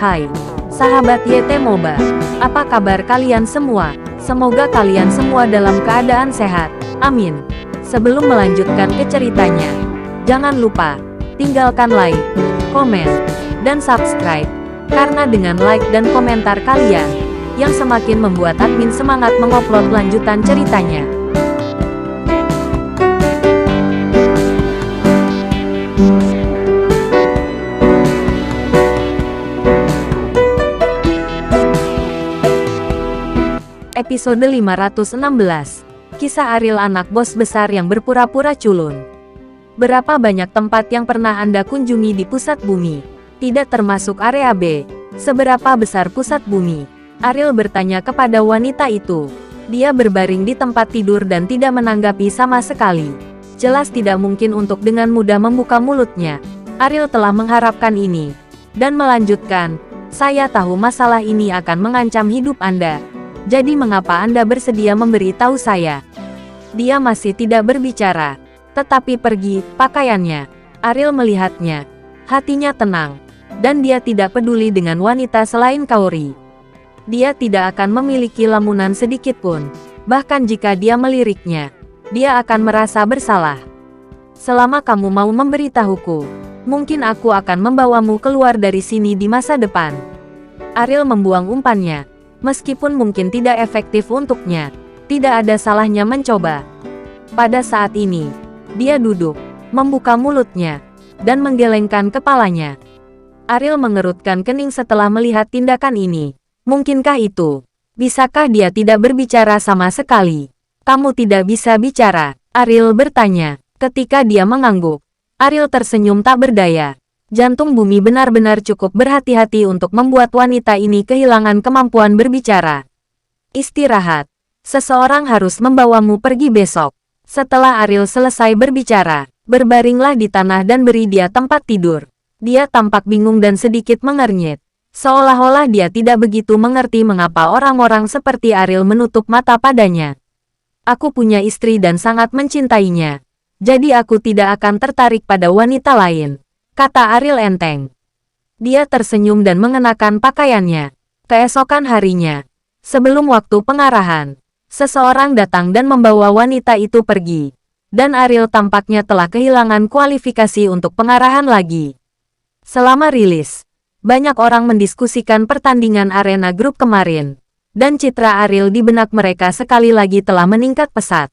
Hai, sahabat YT Moba. Apa kabar kalian semua? Semoga kalian semua dalam keadaan sehat. Amin. Sebelum melanjutkan ke ceritanya, jangan lupa tinggalkan like, komen, dan subscribe. Karena dengan like dan komentar kalian, yang semakin membuat admin semangat mengupload lanjutan ceritanya. Episode 516. Kisah Ariel, anak bos besar yang berpura-pura culun. Berapa banyak tempat yang pernah Anda kunjungi di pusat bumi? Tidak termasuk area B. Seberapa besar pusat bumi? Ariel bertanya kepada wanita itu. Dia berbaring di tempat tidur dan tidak menanggapi sama sekali. Jelas tidak mungkin untuk dengan mudah membuka mulutnya. Ariel telah mengharapkan ini. Dan melanjutkan, saya tahu masalah ini akan mengancam hidup Anda. Jadi mengapa Anda bersedia memberi tahu saya? Dia masih tidak berbicara. Tetapi pergi, pakaiannya. Ariel melihatnya. Hatinya tenang. Dan dia tidak peduli dengan wanita selain Kaori. Dia tidak akan memiliki lamunan sedikit pun. Bahkan jika dia meliriknya, dia akan merasa bersalah. Selama kamu mau memberitahuku, mungkin aku akan membawamu keluar dari sini di masa depan. Ariel membuang umpannya. Meskipun mungkin tidak efektif untuknya, tidak ada salahnya mencoba. Pada saat ini, dia duduk, membuka mulutnya, dan menggelengkan kepalanya. Ariel mengerutkan kening setelah melihat tindakan ini. Mungkinkah itu? Bisakah dia tidak berbicara sama sekali? Kamu tidak bisa bicara, Ariel bertanya. Ketika dia mengangguk, Ariel tersenyum tak berdaya. Jantung bumi benar-benar cukup berhati-hati untuk membuat wanita ini kehilangan kemampuan berbicara. Istirahat. Seseorang harus membawamu pergi besok. Setelah Ariel selesai berbicara, berbaringlah di tanah dan beri dia tempat tidur. Dia tampak bingung dan sedikit mengernyit. Seolah-olah dia tidak begitu mengerti mengapa orang-orang seperti Ariel menutup mata padanya. Aku punya istri dan sangat mencintainya. Jadi aku tidak akan tertarik pada wanita lain, kata Ariel enteng. Dia tersenyum dan mengenakan pakaiannya. Keesokan harinya, sebelum waktu pengarahan, seseorang datang dan membawa wanita itu pergi. Dan Ariel tampaknya telah kehilangan kualifikasi untuk pengarahan lagi. Selama rilis, banyak orang mendiskusikan pertandingan arena grup kemarin. Dan citra Ariel di benak mereka sekali lagi telah meningkat pesat.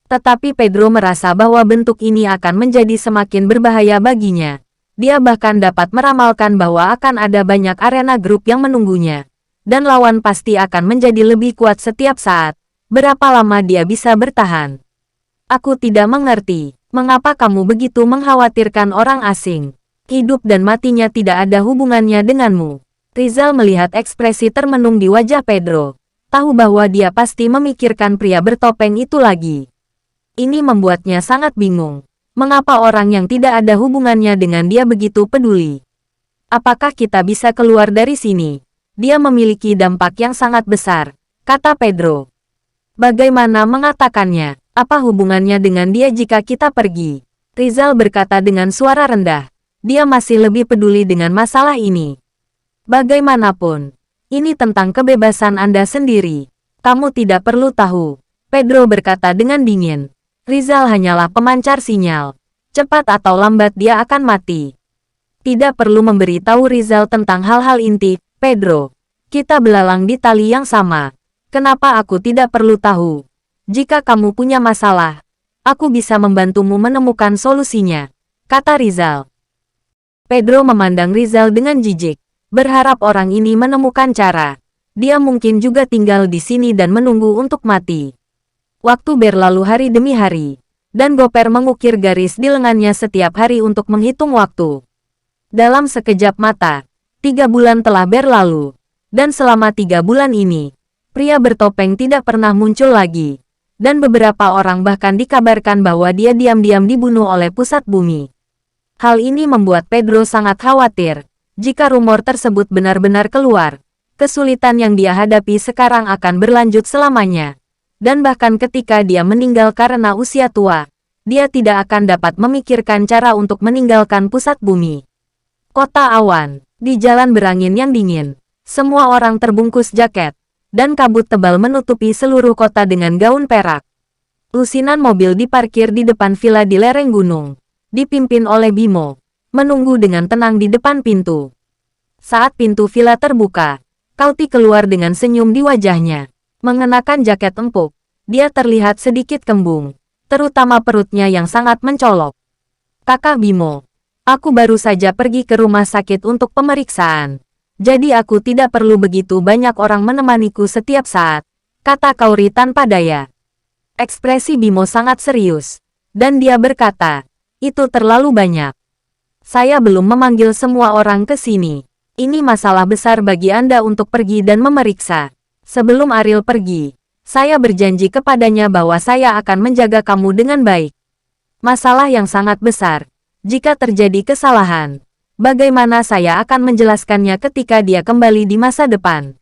Tetapi Pedro merasa bahwa bentuk ini akan menjadi semakin berbahaya baginya. Dia bahkan dapat meramalkan bahwa akan ada banyak arena grup yang menunggunya. Dan lawan pasti akan menjadi lebih kuat setiap saat. Berapa lama dia bisa bertahan? Aku tidak mengerti. Mengapa kamu begitu mengkhawatirkan orang asing? Hidup dan matinya tidak ada hubungannya denganmu. Rizal melihat ekspresi termenung di wajah Pedro. Tahu bahwa dia pasti memikirkan pria bertopeng itu lagi. Ini membuatnya sangat bingung. Mengapa orang yang tidak ada hubungannya dengan dia begitu peduli? Apakah kita bisa keluar dari sini? Dia memiliki dampak yang sangat besar, kata Pedro. Bagaimana mengatakannya? Apa hubungannya dengan dia jika kita pergi? Rizal berkata dengan suara rendah. Dia masih lebih peduli dengan masalah ini. Bagaimanapun, ini tentang kebebasan Anda sendiri. Kamu tidak perlu tahu, Pedro berkata dengan dingin. Rizal hanyalah pemancar sinyal. Cepat atau lambat dia akan mati. Tidak perlu memberitahu Rizal tentang hal-hal inti, Pedro. Kita belalang di tali yang sama. Kenapa aku tidak perlu tahu? Jika kamu punya masalah, aku bisa membantumu menemukan solusinya, kata Rizal. Pedro memandang Rizal dengan jijik, berharap orang ini menemukan cara. Dia mungkin juga tinggal di sini dan menunggu untuk mati. Waktu berlalu hari demi hari, dan Goper mengukir garis di lengannya setiap hari untuk menghitung waktu. Dalam sekejap mata, 3 bulan telah berlalu, dan selama 3 bulan ini, pria bertopeng tidak pernah muncul lagi, dan beberapa orang bahkan dikabarkan bahwa dia diam-diam dibunuh oleh pusat bumi. Hal ini membuat Pedro sangat khawatir. Jika rumor tersebut benar-benar keluar, kesulitan yang dia hadapi sekarang akan berlanjut selamanya. Dan bahkan ketika dia meninggal karena usia tua, dia tidak akan dapat memikirkan cara untuk meninggalkan pusat bumi. Kota awan. Di jalan berangin yang dingin, semua orang terbungkus jaket, dan kabut tebal menutupi seluruh kota dengan gaun perak. Lusinan mobil diparkir di depan villa di lereng gunung, dipimpin oleh Bimo, menunggu dengan tenang di depan pintu. Saat pintu villa terbuka, Kauti keluar dengan senyum di wajahnya. Mengenakan jaket empuk, dia terlihat sedikit kembung, terutama perutnya yang sangat mencolok. Kakak Bimo, aku baru saja pergi ke rumah sakit untuk pemeriksaan. Jadi aku tidak perlu begitu banyak orang menemaniku setiap saat, kata Kauri tanpa daya. Ekspresi Bimo sangat serius, dan dia berkata, itu terlalu banyak. Saya belum memanggil semua orang ke sini. Ini masalah besar bagi Anda untuk pergi dan memeriksa. Sebelum Ariel pergi, saya berjanji kepadanya bahwa saya akan menjaga kamu dengan baik. Masalah yang sangat besar. Jika terjadi kesalahan, bagaimana saya akan menjelaskannya ketika dia kembali di masa depan?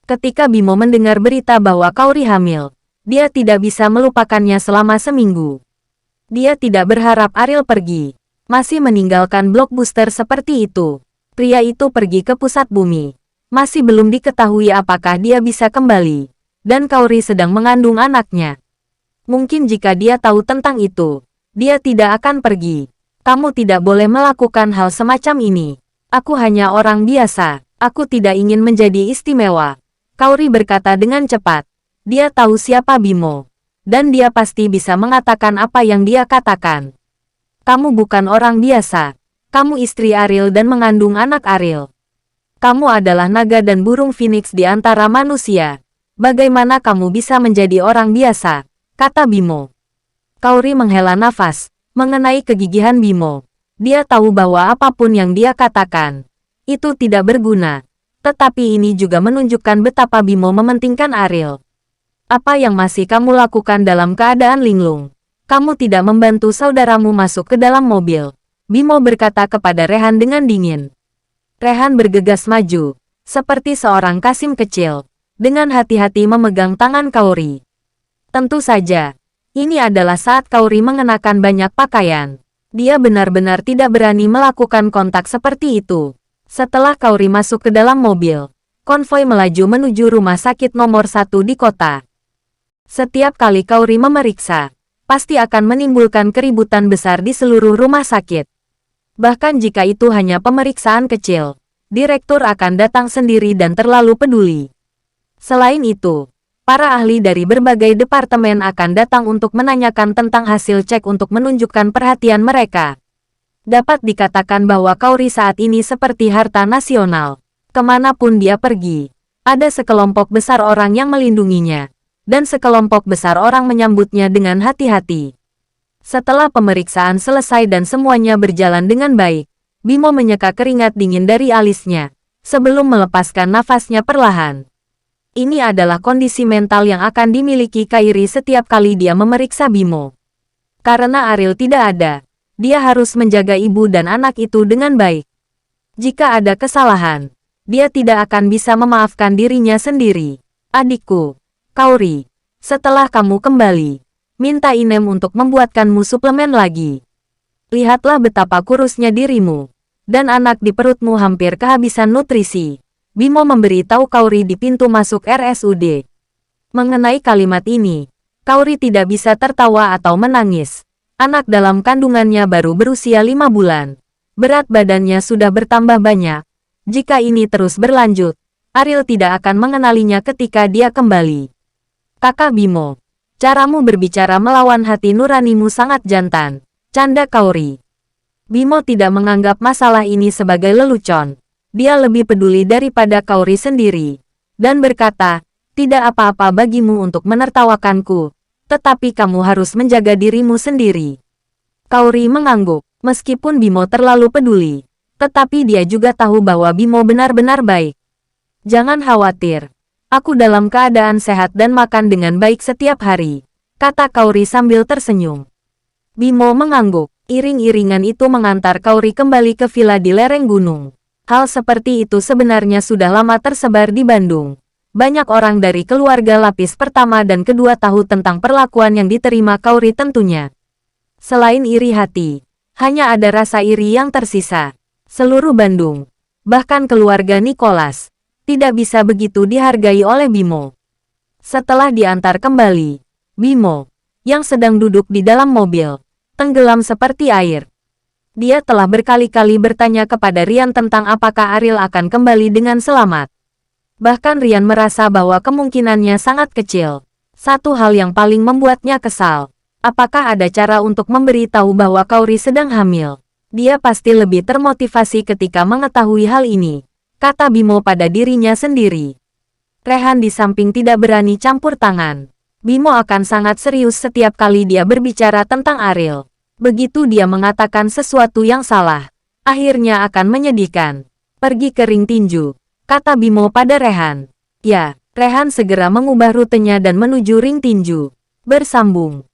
Ketika Bimo mendengar berita bahwa Kauri hamil, dia tidak bisa melupakannya selama seminggu. Dia tidak berharap Ariel pergi, masih meninggalkan blockbuster seperti itu. Pria itu pergi ke pusat bumi. Masih belum diketahui apakah dia bisa kembali. Dan Kauri sedang mengandung anaknya. Mungkin jika dia tahu tentang itu, dia tidak akan pergi. Kamu tidak boleh melakukan hal semacam ini. Aku hanya orang biasa. Aku tidak ingin menjadi istimewa. Kauri berkata dengan cepat. Dia tahu siapa Bimo. Dan dia pasti bisa mengatakan apa yang dia katakan. Kamu bukan orang biasa. Kamu istri Ariel dan mengandung anak Ariel. Kamu adalah naga dan burung phoenix di antara manusia. Bagaimana kamu bisa menjadi orang biasa? Kata Bimo. Kauri menghela nafas, mengenai kegigihan Bimo. Dia tahu bahwa apapun yang dia katakan, itu tidak berguna. Tetapi ini juga menunjukkan betapa Bimo mementingkan Ariel. Apa yang masih kamu lakukan dalam keadaan linglung? Kamu tidak membantu saudaramu masuk ke dalam mobil. Bimo berkata kepada Rehan dengan dingin. Rehan bergegas maju, seperti seorang Kasim kecil, dengan hati-hati memegang tangan Kauri. Tentu saja, ini adalah saat Kauri mengenakan banyak pakaian. Dia benar-benar tidak berani melakukan kontak seperti itu. Setelah Kauri masuk ke dalam mobil, konvoi melaju menuju rumah sakit nomor 1 di kota. Setiap kali Kauri memeriksa, pasti akan menimbulkan keributan besar di seluruh rumah sakit. Bahkan jika itu hanya pemeriksaan kecil, direktur akan datang sendiri dan terlalu peduli. Selain itu, para ahli dari berbagai departemen akan datang untuk menanyakan tentang hasil cek untuk menunjukkan perhatian mereka. Dapat dikatakan bahwa Kauri saat ini seperti harta nasional. Kemanapun dia pergi, ada sekelompok besar orang yang melindunginya. Dan sekelompok besar orang menyambutnya dengan hati-hati. Setelah pemeriksaan selesai dan semuanya berjalan dengan baik, Bimo menyeka keringat dingin dari alisnya, sebelum melepaskan nafasnya perlahan. Ini adalah kondisi mental yang akan dimiliki Kairi setiap kali dia memeriksa Bimo. Karena Ariel tidak ada, dia harus menjaga ibu dan anak itu dengan baik. Jika ada kesalahan, dia tidak akan bisa memaafkan dirinya sendiri. Adikku, Kauri, setelah kamu kembali, minta Inem untuk membuatkanmu suplemen lagi. Lihatlah betapa kurusnya dirimu, dan anak di perutmu hampir kehabisan nutrisi. Bimo memberitahu Kauri di pintu masuk RSUD. Mengenai kalimat ini, Kauri tidak bisa tertawa atau menangis. Anak dalam kandungannya baru berusia 5 bulan. Berat badannya sudah bertambah banyak. Jika ini terus berlanjut, Ariel tidak akan mengenalinya ketika dia kembali. Kakak Bimo, caramu berbicara melawan hati nuranimu sangat jantan, canda Kauri. Bimo tidak menganggap masalah ini sebagai lelucon. Dia lebih peduli daripada Kauri sendiri. Dan berkata, tidak apa-apa bagimu untuk menertawakanku, tetapi kamu harus menjaga dirimu sendiri. Kauri mengangguk, meskipun Bimo terlalu peduli. Tetapi dia juga tahu bahwa Bimo benar-benar baik. Jangan khawatir. Aku dalam keadaan sehat dan makan dengan baik setiap hari, kata Kauri sambil tersenyum. Bimo mengangguk. Iring-iringan itu mengantar Kauri kembali ke villa di lereng gunung. Hal seperti itu sebenarnya sudah lama tersebar di Bandung. Banyak orang dari keluarga lapis pertama dan kedua tahu tentang perlakuan yang diterima Kauri tentunya. Selain iri hati, hanya ada rasa iri yang tersisa. Seluruh Bandung, bahkan keluarga Nicholas, tidak bisa begitu dihargai oleh Bimo. Setelah diantar kembali, Bimo, yang sedang duduk di dalam mobil, tenggelam seperti air. Dia telah berkali-kali bertanya kepada Rian tentang apakah Ariel akan kembali dengan selamat. Bahkan Rian merasa bahwa kemungkinannya sangat kecil. Satu hal yang paling membuatnya kesal. Apakah ada cara untuk memberitahu bahwa Kaori sedang hamil? Dia pasti lebih termotivasi ketika mengetahui hal ini, kata Bimo pada dirinya sendiri. Rehan di samping tidak berani campur tangan. Bimo akan sangat serius setiap kali dia berbicara tentang Ariel. Begitu dia mengatakan sesuatu yang salah, akhirnya akan menyedihkan. Pergi ke ring tinju, kata Bimo pada Rehan. Ya, Rehan segera mengubah rutenya dan menuju ring tinju. Bersambung.